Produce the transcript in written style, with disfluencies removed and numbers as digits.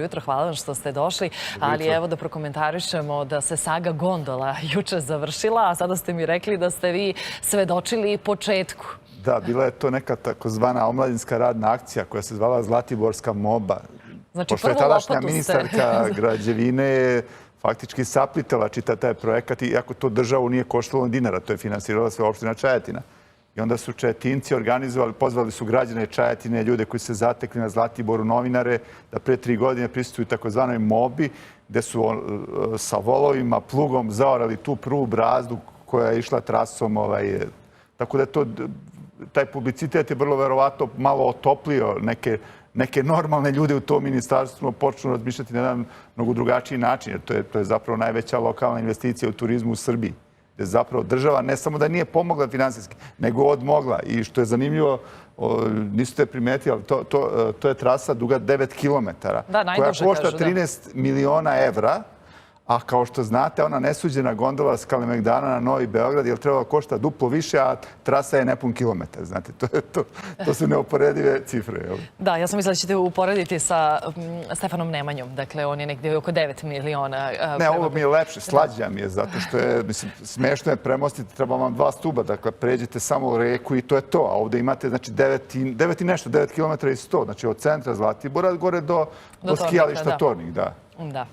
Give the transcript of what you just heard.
Jutro, hvala vam što ste došli, ali evo da prokomentarišemo da se saga gondola juče završila, a sada ste mi rekli da ste vi svedočili početku. Da, bila je to neka takozvana omladinska radna akcija koja se zvala Zlatiborska moba. Znači, pošto je tadašnja ministarka građevine faktički saplitala čitav taj projekat, iako to državu nije koštalo dinara, to je finansirala sve opština Čajetina. I onda su Čajetinci organizovali, pozvali su građane Čajetine, ljude koji se zatekli na Zlatiboru, novinare, da pre 3 godine prisustvuju takozvanoj mobi, gde su sa volovima, plugom zaorali tu prvu brazdu koja je išla trasom. Tako da taj publicitet je vrlo verovatno malo otoplio neke normalne ljude u tom ministarstvu, počnu razmišljati na jedan mnogo drugačiji način, jer to je zapravo najveća lokalna investicija u turizmu u Srbiji, gde zapravo država ne samo da nije pomogla finansijski, nego odmogla. I što je zanimljivo, niste primetili, ali to je trasa duga 9 kilometara, koja košta 13 miliona evra, a kao što znate, ona nesuđena gondola s Kalemegdana na Novi Beograd je trebala košta duplo više, a trasa je nepun kilometar. Znate, to su neuporedive cifre. Da, ja sam mislila da ćete uporediti sa Stefanom Nemanjom. Dakle, on je negdje oko 9 miliona. Ne, ovo mi je lepše, slađa mi je, zato što je, mislim, smešno je premostiti, treba vam 2 stuba, dakle, pređete samo u reku i to je to. A ovdje imate, znači, 9 i nešto, 9 km i 100, znači od centra Zlatibora gore do skijališta Tornik, da. Da.